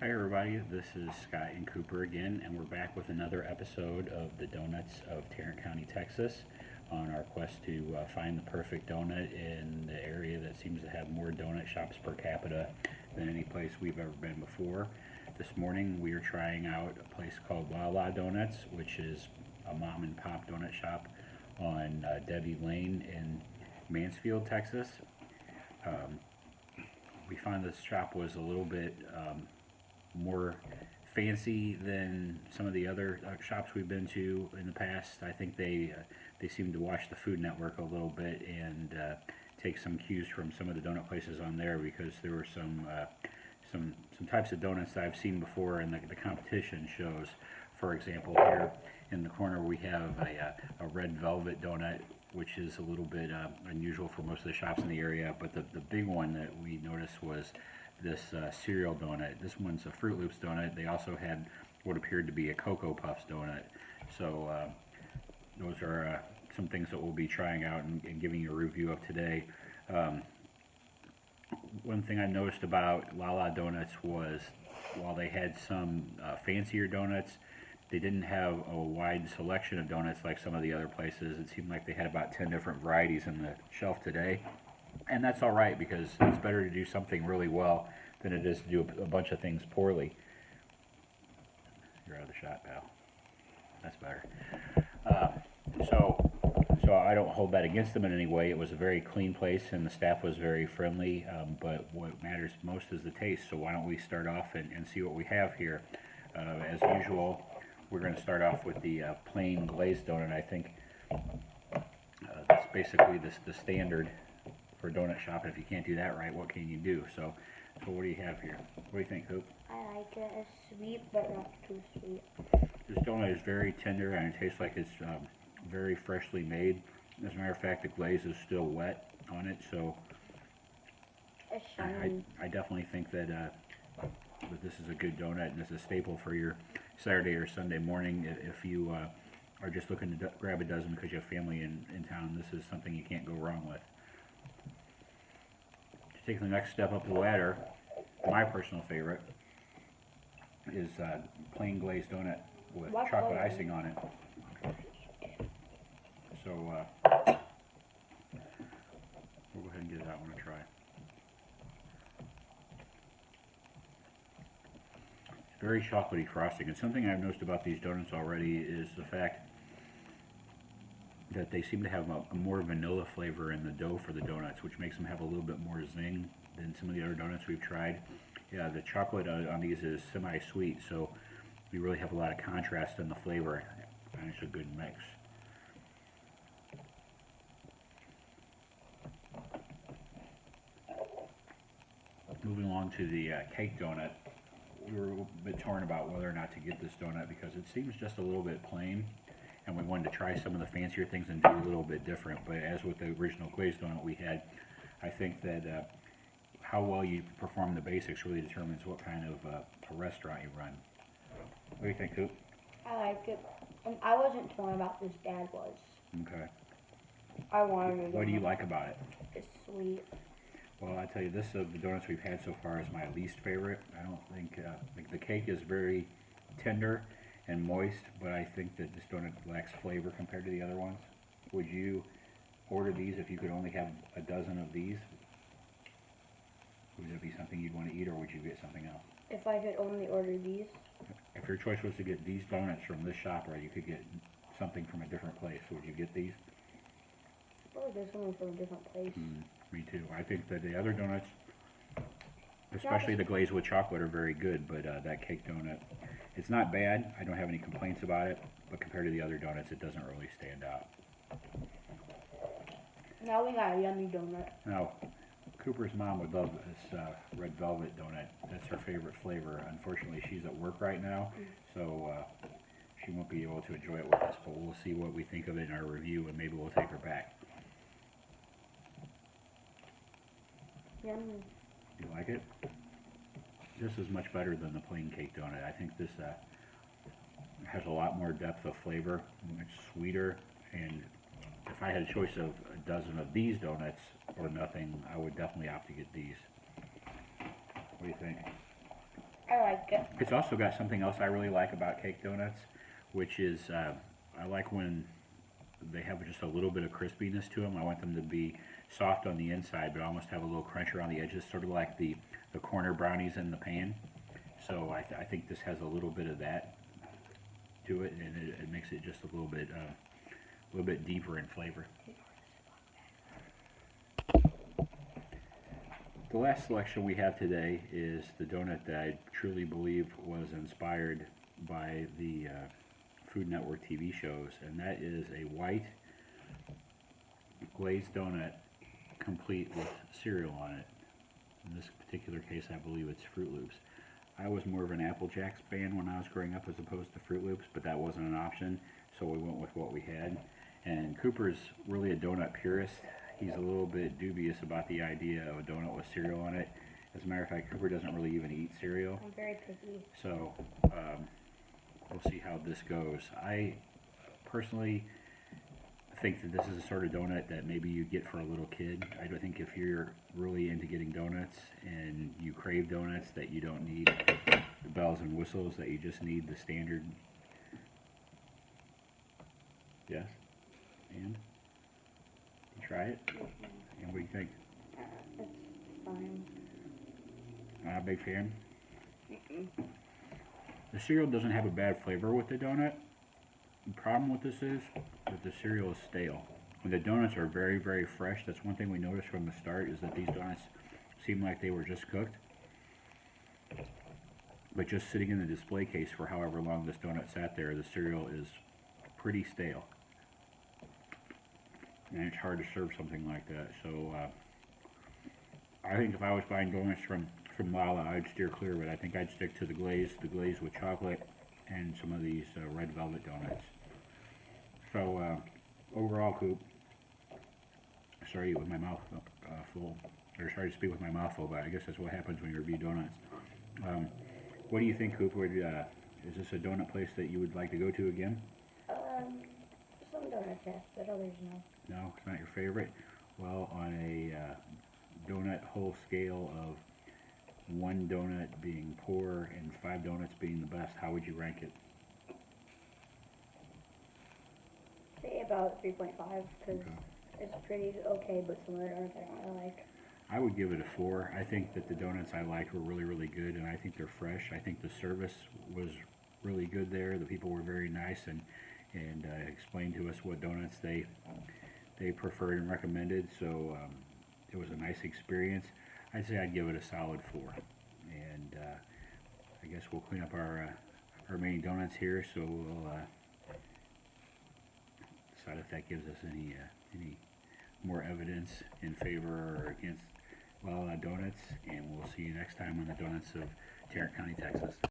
Hi everybody, this is Scott and Cooper again, and we're back with another episode of the Donuts of Tarrant County, Texas, on our quest to find the perfect donut in the area that seems to have more donut shops per capita than any place we've ever been before. This morning we are trying out a place called LaLa Donuts, which is a mom and pop donut shop on Debbie Lane in Mansfield, Texas. We found this shop was a little bit more fancy than some of the other shops we've been to in the past. I think they seem to watch the Food Network a little bit and take some cues from some of the donut places on there, because there were some types of donuts that I've seen before in the competition shows. For example, here in the corner we have a red velvet donut, which is a little bit unusual for most of the shops in the area, but the big one that we noticed was this cereal donut. This one's a Fruit Loops donut. They also had what appeared to be a Cocoa Puffs donut. So those are some things that we'll be trying out and giving you a review of today. One thing I noticed about LaLa Donuts was, while they had some fancier donuts, they didn't have a wide selection of donuts like some of the other places. It seemed like they had about 10 different varieties on the shelf today. And that's all right, because it's better to do something really well than it is to do a bunch of things poorly. You're out of the shot, pal. That's better. So I don't hold that against them in any way. It was a very clean place and the staff was very friendly, but what matters most is the taste. So why don't we start off and see what we have here. As usual, we're going to start off with the plain glazed donut. I think that's basically the standard for a donut shop. If you can't do that right, what can you do? So what do you have here? What do you think, Hope? I like it. It's sweet, but not too sweet. This donut is very tender and it tastes like it's very freshly made. As a matter of fact, the glaze is still wet on it, so It's shiny. I definitely think that this is a good donut, and it's a staple for your Saturday or Sunday morning. If you are just looking to grab a dozen because you have family in town, this is something you can't go wrong with. To take the next step up the ladder, my personal favorite is plain glazed donut with chocolate icing on it. So we'll go ahead and give that one a try. It's very chocolatey frosting, and something I've noticed about these donuts already is the fact that they seem to have a more vanilla flavor in the dough for the donuts, which makes them have a little bit more zing than some of the other donuts we've tried. Yeah, the chocolate on these is semi-sweet, so you really have a lot of contrast in the flavor, and it's a good mix. Moving along to the cake donut, we were a bit torn about whether or not to get this donut because it seems just a little bit plain, and we wanted to try some of the fancier things and do a little bit different. But as with the original glazed donut we had, I think that how well you perform the basics really determines what kind of a restaurant you run. What do you think, Coop? I like it. And I wasn't torn about this. Dad was. Okay. I wanted it. What do you like about it? It's sweet. Well, I tell you, this of the donuts we've had so far is my least favorite. I don't think, like, the cake is very tender and moist, but I think that this donut lacks flavor compared to the other ones. Would you order these if you could only have a dozen of these? Would that be something you'd want to eat, or would you get something else? If I could only order these. If your choice was to get these donuts from this shop, or you could get something from a different place, would you get these? Probably this one from a different place. Me too. I think that the other donuts, especially the glazed with chocolate, are very good, but that cake donut, it's not bad. I don't have any complaints about it, but compared to the other donuts, it doesn't really stand out. Now we got a yummy donut. Now, Cooper's mom would love this red velvet donut. That's her favorite flavor. Unfortunately, she's at work right now, so she won't be able to enjoy it with us, but we'll see what we think of it in our review, and maybe we'll take her back. Yummy. You like it? This is much better than the plain cake donut. I think this has a lot more depth of flavor, much sweeter, and if I had a choice of a dozen of these donuts or nothing, I would definitely opt to get these. What do you think? I like it. It's also got something else I really like about cake donuts, which is I like when they have just a little bit of crispiness to them. I want them to be soft on the inside, but almost have a little crunch around the edges, sort of like the corner brownies in the pan. So I think this has a little bit of that to it, and it makes it just a little bit deeper in flavor. The last selection we have today is the donut that I truly believe was inspired by the Food Network TV shows, and that is a white glazed donut complete with cereal on it. In this particular case, I believe it's Fruit Loops. I was more of an Apple Jacks fan when I was growing up as opposed to Fruit Loops, but that wasn't an option, so we went with what we had. And Cooper's really a donut purist. He's a little bit dubious about the idea of a donut with cereal on it. As a matter of fact, Cooper doesn't really even eat cereal. I'm very picky. So we'll see how this goes. I personally think that this is the sort of donut that maybe you get for a little kid. I don't think if you're really into getting donuts and you crave donuts, that you don't need the bells and whistles, that you just need the standard. Yes? And? You try it? And what do you think? It's fine. Not a big fan? The cereal doesn't have a bad flavor with the donut. The problem with this is that the cereal is stale. When the donuts are very, very fresh, that's one thing we noticed from the start, is that these donuts seem like they were just cooked. But just sitting in the display case for however long this donut sat there, the cereal is pretty stale. And it's hard to serve something like that. So I think if I was buying donuts from LaLa, I'd steer clear of it. I think I'd stick to the glaze with chocolate, and some of these red velvet donuts. So overall, Coop, sorry to eat with my mouth full, or sorry to speak with my mouth full, but I guess that's what happens when you review donuts. What do you think, Coop? Is this a donut place that you would like to go to again? Some donuts, yes, but others no. No, it's not your favorite? Well, on a donut whole scale of 1 donut being poor and 5 donuts being the best, how would you rank it? Say about 3.5, because it's pretty okay, but some of the donuts I don't really like. I would give it a 4. I think that the donuts I liked were really, really good, and I think they're fresh. I think the service was really good there. The people were very nice and explained to us what donuts they preferred and recommended, so it was a nice experience. I'd say I'd give it a solid 4. And I guess we'll clean up our remaining donuts here, so we'll decide if that gives us any more evidence in favor or against LaLa Donuts, and we'll see you next time on the Donuts of Tarrant County, Texas.